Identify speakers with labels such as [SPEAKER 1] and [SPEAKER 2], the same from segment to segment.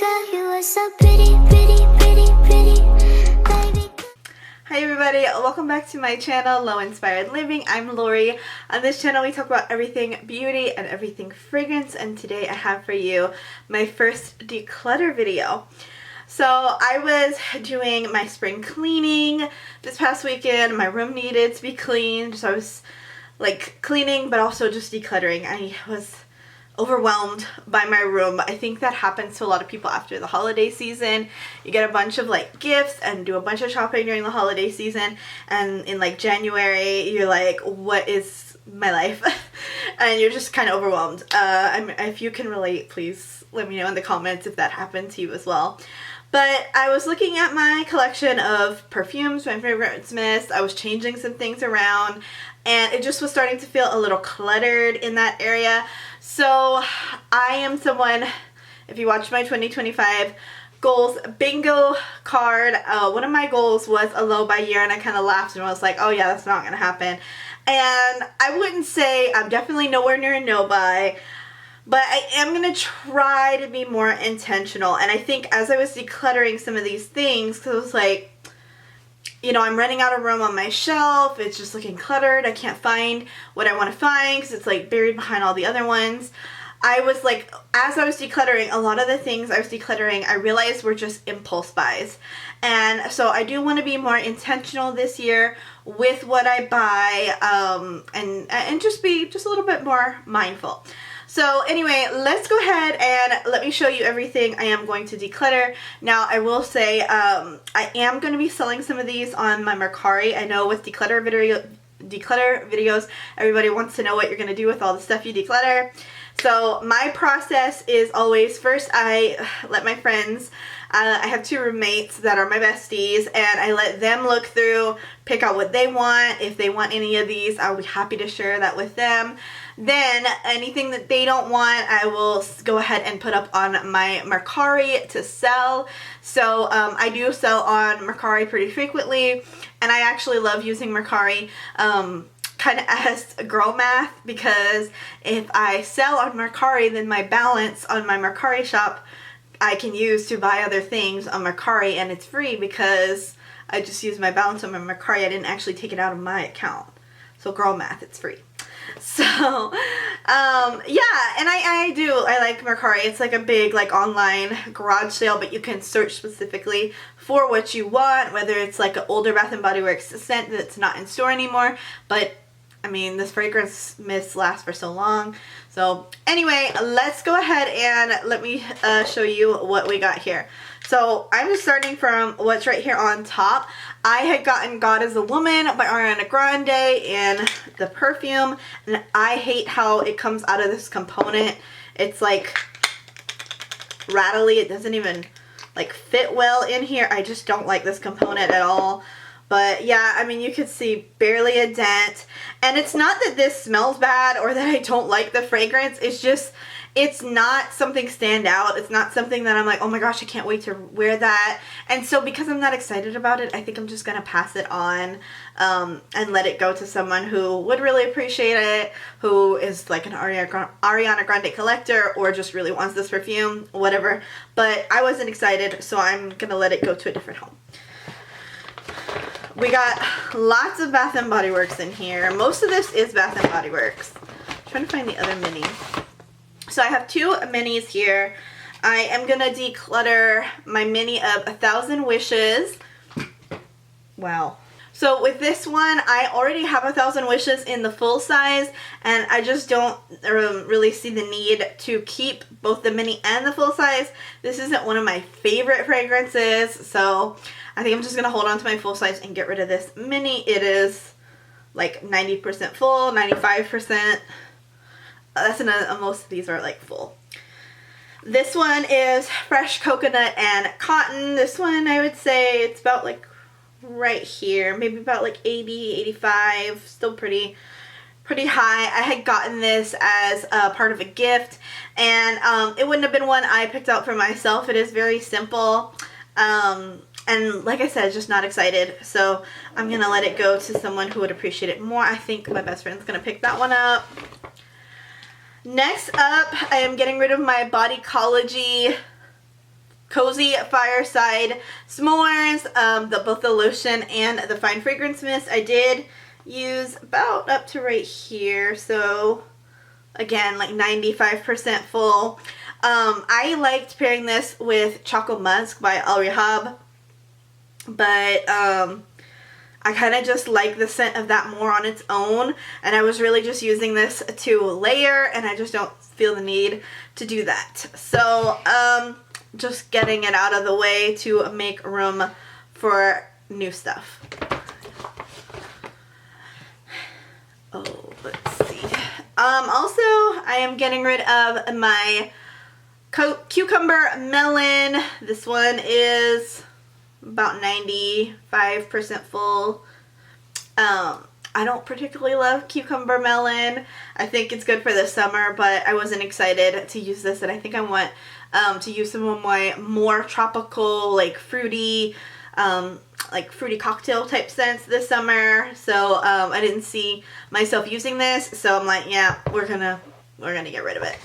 [SPEAKER 1] girl, you are so pretty, pretty, pretty, pretty, baby.
[SPEAKER 2] Hi everybody, welcome back to my channel, Low Inspired Living. I'm Lori. On this channel we talk about everything beauty and everything fragrance, and today I have for you my first declutter video. So I was doing my spring cleaning this past weekend. My room needed to be cleaned, so I was like cleaning but also just decluttering. I was overwhelmed by my room. I think that happens to a lot of people after the holiday season. You get a bunch of like gifts and do a bunch of shopping during the holiday season, and in like January you're like, what is my life? And you're just kind of overwhelmed. If you can relate, please let me know in the comments if that happened to you as well. But I was looking at my collection of perfumes, my fragrance mist. I was changing some things around, and it just was starting to feel a little cluttered in that area. So I am someone, if you watch my 2025 goals bingo card, one of my goals was a low by year, and I kind of laughed and was like, oh yeah, that's not going to happen. And I wouldn't say I'm definitely nowhere near a no buy, but I am going to try to be more intentional. And I think as I was decluttering some of these things, because I was like, you know, I'm running out of room on my shelf. It's just looking cluttered. I can't find what I want to find because it's like buried behind all the other ones. I was like, as I was decluttering, a lot of the things I was decluttering, I realized were just impulse buys. And so I do want to be more intentional this year with what I buy, and just be just a little bit more mindful. So anyway, let's go ahead and let me show you everything I am going to declutter. Now I will say I am going to be selling some of these on my Mercari. I know with declutter videos, everybody wants to know what you're going to do with all the stuff you declutter. So my process is always, first I let my friends, I have two roommates that are my besties, and I let them look through, pick out what they want. If they want any of these, I'll be happy to share that with them. Then anything that they don't want, I will go ahead and put up on my Mercari to sell. So I do sell on Mercari pretty frequently, and I actually love using Mercari kind of as girl math, because if I sell on Mercari, then my balance on my Mercari shop I can use to buy other things on Mercari, and it's free because I just use my balance on my Mercari. I didn't actually take it out of my account. So girl math, it's free. So yeah, and I like Mercari. It's like a big like online garage sale, but you can search specifically for what you want, whether it's like an older Bath & Body Works scent that's not in store anymore, but I mean, this fragrance mist lasts for so long. So anyway, let's go ahead and let me show you what we got here. So I'm just starting from what's right here on top. I had gotten God is a Woman by Ariana Grande in the perfume, and I hate how it comes out of this component. It's like rattly. It doesn't even like fit well in here. I just don't like this component at all. But yeah, I mean, you could see barely a dent. And it's not that this smells bad or that I don't like the fragrance. It's just, it's not something stand out. It's not something that I'm like, oh my gosh, I can't wait to wear that. And so because I'm not excited about it, I think I'm just going to pass it on and let it go to someone who would really appreciate it, who is like an Ariana Grande collector or just really wants this perfume, whatever. But I wasn't excited, so I'm going to let it go to a different home. We got lots of Bath & Body Works in here. Most of this is Bath & Body Works. I'm trying to find the other mini. So I have two minis here. I am going to declutter my mini of 1,000 Wishes. Wow. So with this one, I already have 1,000 Wishes in the full size, and I just don't really see the need to keep both the mini and the full size. This isn't one of my favorite fragrances, so I think I'm just going to hold on to my full size and get rid of this mini. It is like 90% full, 95%. That's enough. Most of these are like full. This one is Fresh Coconut and Cotton. This one, I would say it's about like right here, maybe about like 80, 85, still pretty high. I had gotten this as a part of a gift, and it wouldn't have been one I picked out for myself. It is very simple, and like I said, just not excited, so I'm gonna let it go to someone who would appreciate it more. I think my best friend's gonna pick that one up. Next up, I am getting rid of my Bodycology Cozy Fireside S'mores, both the lotion and the fine fragrance mist. I did use about up to right here, so again, like 95% full. I liked pairing this with Choco Musk by Al Rehab, but I kind of just like the scent of that more on its own, and I was really just using this to layer, and I just don't feel the need to do that. So just getting it out of the way to make room for new stuff. Oh, let's see. Also, I am getting rid of my cucumber melon. This one is about 95% full. I don't particularly love cucumber melon. I think it's good for the summer, but I wasn't excited to use this, and I think I want to use some of my more tropical, like fruity cocktail type scents this summer. So I didn't see myself using this, so I'm like, yeah, we're gonna get rid of it.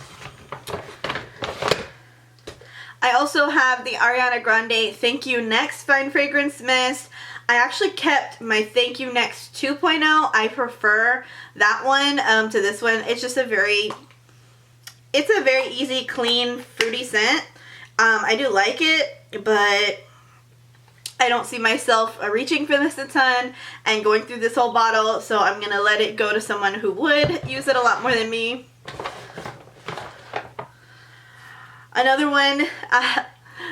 [SPEAKER 2] I also have the Ariana Grande Thank You Next Fine Fragrance Mist. I actually kept my Thank You Next 2.0. I prefer that one to this one. It's just a very easy, clean, fruity scent. I do like it, but I don't see myself reaching for this a ton and going through this whole bottle, so I'm going to let it go to someone who would use it a lot more than me. Another one,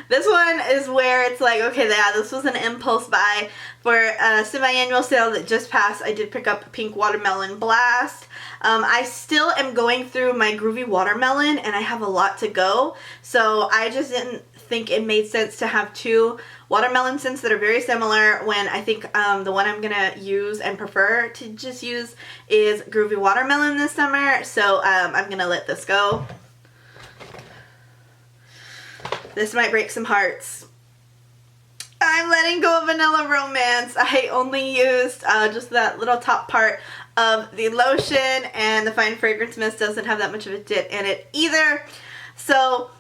[SPEAKER 2] this one is where it's like, okay, yeah, this was an impulse buy for a semi-annual sale that just passed. I did pick up Pink Watermelon Blast. I still am going through my Groovy Watermelon, and I have a lot to go, so I just didn't think it made sense to have two watermelon scents that are very similar when I think the one I'm gonna use and prefer to just use is Groovy Watermelon this summer, so I'm gonna let this go. This might break some hearts. I'm letting go of Vanilla Romance. I only used just that little top part of the lotion, and the fine fragrance mist doesn't have that much of a dip in it either. So,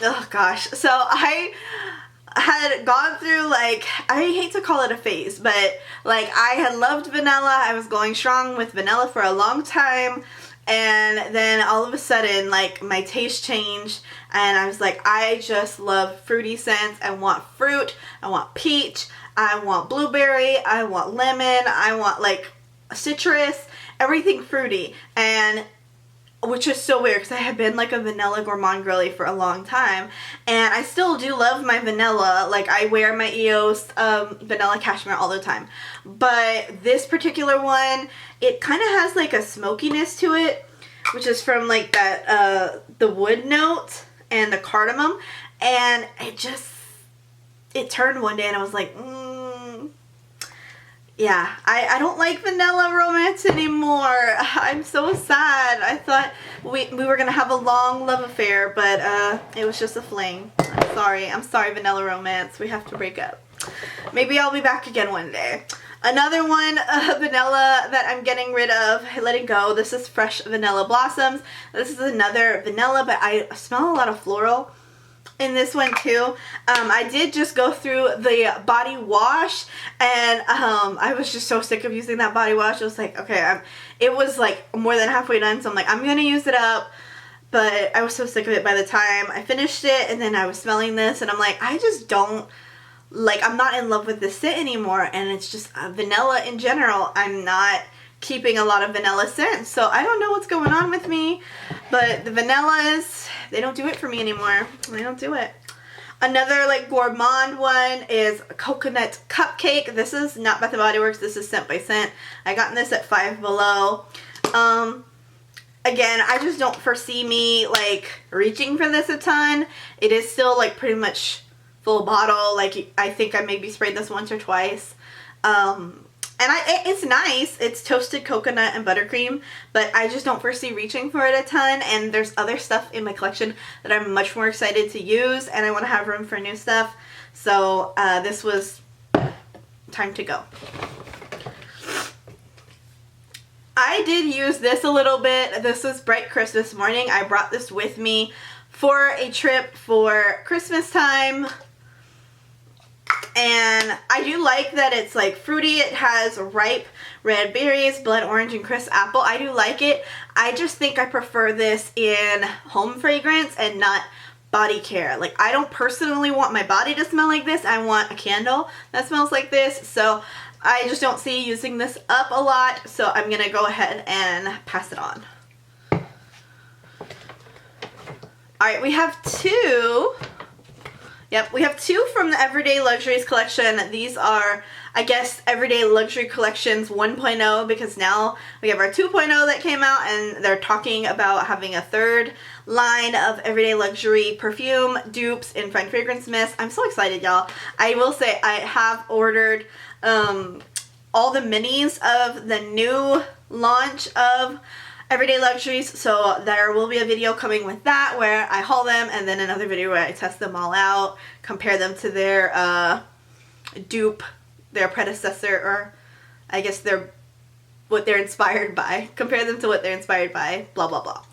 [SPEAKER 2] oh gosh. So I had gone through, like, I hate to call it a phase, but like I had loved vanilla. I was going strong with vanilla for a long time. And then all of a sudden, like, my taste changed, and I was like, I just love fruity scents. I want fruit, I want peach, I want blueberry, I want lemon, I want, like, citrus, everything fruity. And which is so weird because I have been like a vanilla gourmand girly for a long time, and I still do love my vanilla. Like, I wear my EOS vanilla cashmere all the time, but this particular one, it kind of has like a smokiness to it, which is from like that the wood note and the cardamom, and it turned one day and I was like, yeah, I don't like Vanilla Romance anymore. I'm so sad. I thought we were gonna have a long love affair, but it was just a fling. I'm sorry, Vanilla Romance. We have to break up. Maybe I'll be back again one day. Another one, vanilla that I'm getting rid of, letting go. This is Fresh Vanilla Blossoms. This is another vanilla, but I smell a lot of floral in this one too. I did just go through the body wash, and I was just so sick of using that body wash. I was like, okay, it was like more than halfway done, so I'm like, I'm gonna use it up. But I was so sick of it by the time I finished it, and then I was smelling this, and I'm like, I just don't, like, I'm not in love with this scent anymore, and it's just vanilla in general. I'm not keeping a lot of vanilla scents, so I don't know what's going on with me, but the vanillas, they don't do it for me anymore. They don't do it. Another like gourmand one is Coconut Cupcake. This is not Bath & Body Works. This is Scent by Scent. I got this at Five Below. Again, I just don't foresee me like reaching for this a ton. It is still like pretty much full bottle. Like, I think I maybe sprayed this once or twice. And it's nice. It's toasted coconut and buttercream, but I just don't foresee reaching for it a ton, and there's other stuff in my collection that I'm much more excited to use, and I want to have room for new stuff. So this was time to go. I did use this a little bit. This was Bright Christmas Morning. I brought this with me for a trip for Christmas time. And I do like that it's like fruity. It has ripe red berries, blood orange, and crisp apple. I do like it. I just think I prefer this in home fragrance and not body care. Like, I don't personally want my body to smell like this. I want a candle that smells like this. So I just don't see using this up a lot. So I'm going to go ahead and pass it on. Alright, we have two. Yep, we have two from the Everyday Luxuries collection. These are, I guess, Everyday Luxury Collections 1.0, because now we have our 2.0 that came out, and they're talking about having a third line of Everyday Luxury perfume dupes in Fine Fragrance Mist. I'm so excited, y'all. I will say I have ordered all the minis of the new launch of Everyday Luxuries, so there will be a video coming with that where I haul them, and then another video where I test them all out, compare them to their dupe, their predecessor, or I guess what they're inspired by. Compare them to what they're inspired by, blah blah blah.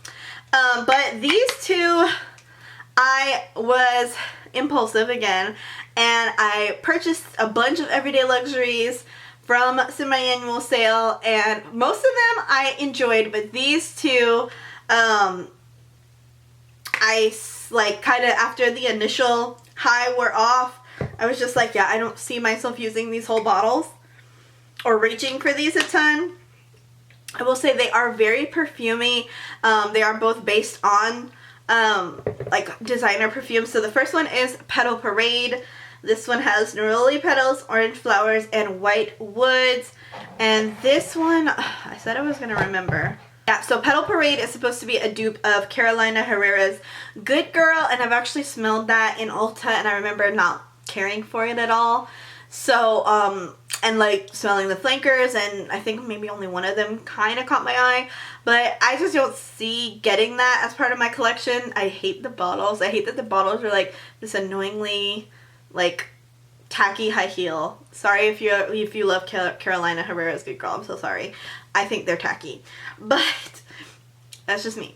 [SPEAKER 2] But these two, I was impulsive again, and I purchased a bunch of Everyday Luxuries from semi-annual sale, and most of them I enjoyed, but these two, I like kind of after the initial high wore off, I was just like, yeah, I don't see myself using these whole bottles or reaching for these a ton. I will say they are very perfumey. They are both based on like designer perfumes. So the first one is Petal Parade. This one has neroli petals, orange flowers, and white woods. And this one, I said I was going to remember. Yeah, so Petal Parade is supposed to be a dupe of Carolina Herrera's Good Girl. And I've actually smelled that in Ulta, and I remember not caring for it at all. So, and like smelling the flankers, and I think maybe only one of them kind of caught my eye. But I just don't see getting that as part of my collection. I hate the bottles. I hate that the bottles are like this annoyingly like tacky high heel. Sorry if you love Carolina Herrera's Good Girl. I'm so sorry. I think they're tacky, but that's just me.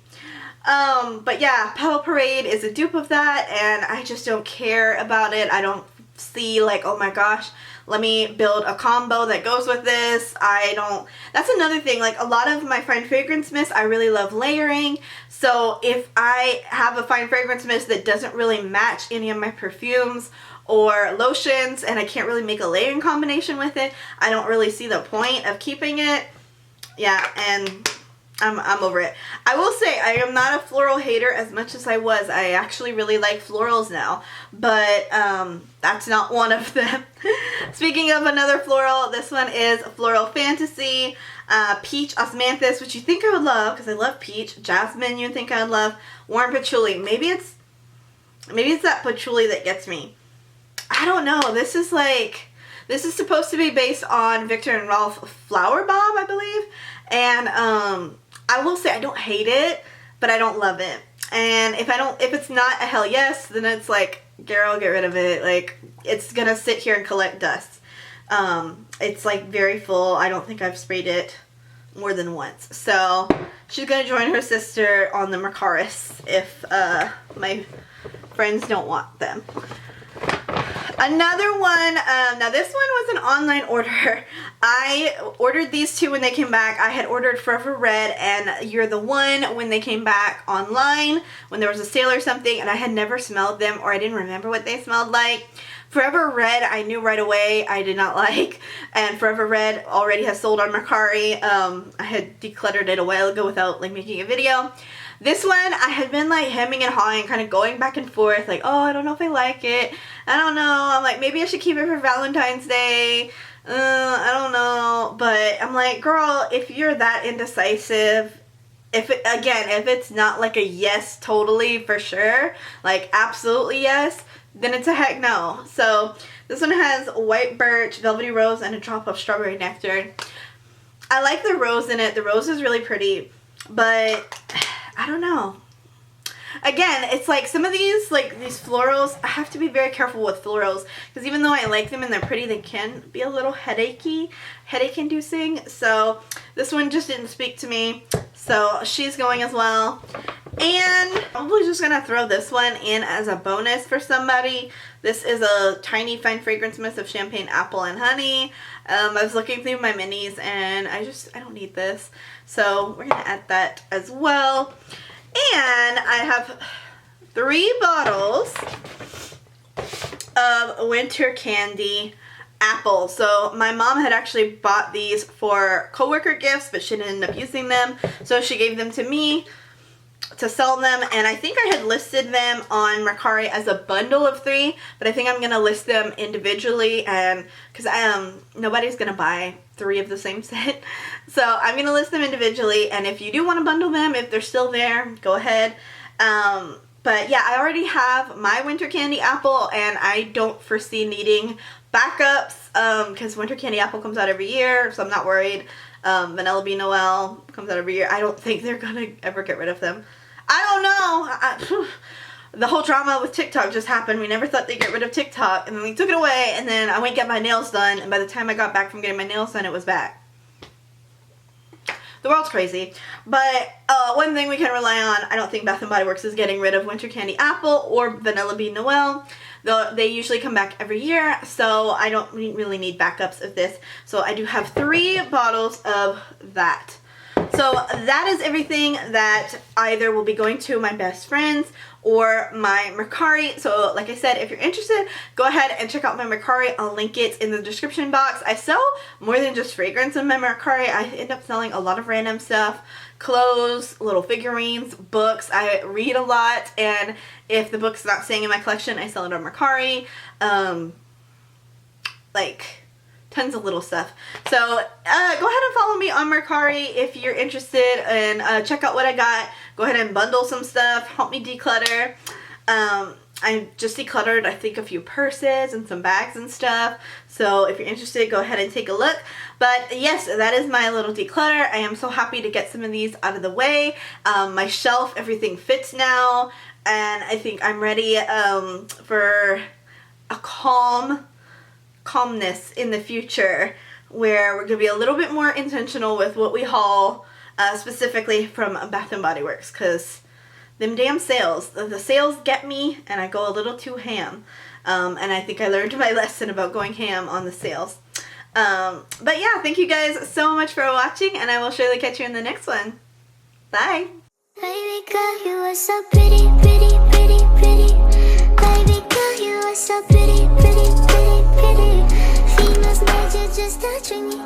[SPEAKER 2] But yeah, Petal Parade is a dupe of that, and I just don't care about it. I don't see like, oh my gosh, let me build a combo that goes with this. That's another thing, like a lot of my Fine Fragrance Mist, I really love layering. So if I have a Fine Fragrance Mist that doesn't really match any of my perfumes or lotions, and I can't really make a layering combination with it, I don't really see the point of keeping it. Yeah, and I'm over it. I will say I am not a floral hater as much as I was. I actually really like florals now, but that's not one of them. Speaking of another floral, this one is Floral Fantasy, Peach Osmanthus, which you think I would love because I love peach. Jasmine, you think I would love. Warm Patchouli. Maybe it's that patchouli that gets me. I don't know. This is supposed to be based on Viktor and Rolf Flower Bomb, I believe. And I will say I don't hate it, but I don't love it. And if it's not a hell yes, then it's like, girl, get rid of it. Like, it's gonna sit here and collect dust. It's like very full. I don't think I've sprayed it more than once. So she's gonna join her sister on the Mercaris if my friends don't want them. Another one, now this one was an online order. I ordered these two when they came back. I had ordered Forever Red and You're the One when they came back online, when there was a sale or something, and I had never smelled them, or I didn't remember what they smelled like. Forever Red, I knew right away I did not like, and Forever Red already has sold on Mercari. I had decluttered it a while ago without like making a video. This one, I had been like hemming and hawing, kind of going back and forth, like, oh, I don't know if I like it. I don't know. I'm like, maybe I should keep it for Valentine's Day. I don't know. But I'm like, girl, if you're that indecisive, if it's not like a yes totally for sure, like absolutely yes, then it's a heck no. So this one has white birch, velvety rose, and a drop of strawberry nectar. I like the rose in it. The rose is really pretty, but I don't know. Again, it's like some of these, like these florals, I have to be very careful with florals because even though I like them and they're pretty, they can be a little headache inducing. So this one just didn't speak to me. So she's going as well. And probably just gonna throw this one in as a bonus for somebody. This is a tiny fine fragrance mist of champagne, apple, and honey. I was looking through my minis and I don't need this. So we're gonna add that as well. And I have 3 bottles of winter candy apple. So my mom had actually bought these for coworker gifts, but she didn't end up using them. So she gave them to me to sell them, and I think I had listed them on Mercari as a bundle of 3, but I think I'm gonna list them individually, and because nobody's gonna buy 3 of the same set, so I'm gonna list them individually. And if you do want to bundle them, if they're still there, go ahead. But yeah, I already have my winter candy apple, and I don't foresee needing backups because winter candy apple comes out every year, so I'm not worried. Vanilla Bean Noel comes out every year. I don't think they're gonna ever get rid of them. I don't know. The whole drama with TikTok just happened. We never thought they'd get rid of TikTok, and then we took it away, and then I went to get my nails done, and by the time I got back from getting my nails done, it was back. The world's crazy. But one thing we can rely on, I don't think Bath & Body Works is getting rid of winter candy apple or Vanilla Bean Noel. Though they usually come back every year, so I don't really need backups of this. So I do have 3 bottles of that. So that is everything that either will be going to my best friends or my Mercari. So like I said, if you're interested, go ahead and check out my Mercari. I'll link it in the description box. I sell more than just fragrance in my Mercari. I end up selling a lot of random stuff. Clothes, little figurines, books. I read a lot, and if the book's not staying in my collection, I sell it on Mercari. Like tons of little stuff. So go ahead and follow me on Mercari if you're interested, and check out what I got. Go ahead and bundle some stuff. Help me declutter. I just decluttered, I think, a few purses and some bags and stuff. So if you're interested, go ahead and take a look. But yes, that is my little declutter. I am so happy to get some of these out of the way. My shelf, everything fits now. And I think I'm ready for a calmness in the future, where we're going to be a little bit more intentional with what we haul, specifically from Bath & Body Works, because them damn sales, the sales get me, and I go a little too ham. And I think I learned my lesson about going ham on the sales. But yeah, thank you guys so much for watching, and I will surely catch you in the next one. Bye!
[SPEAKER 1] Baby girl, you are so pretty, pretty, pretty, pretty. Baby girl, you are so pretty, pretty, pretty, pretty. Females need you just touching me,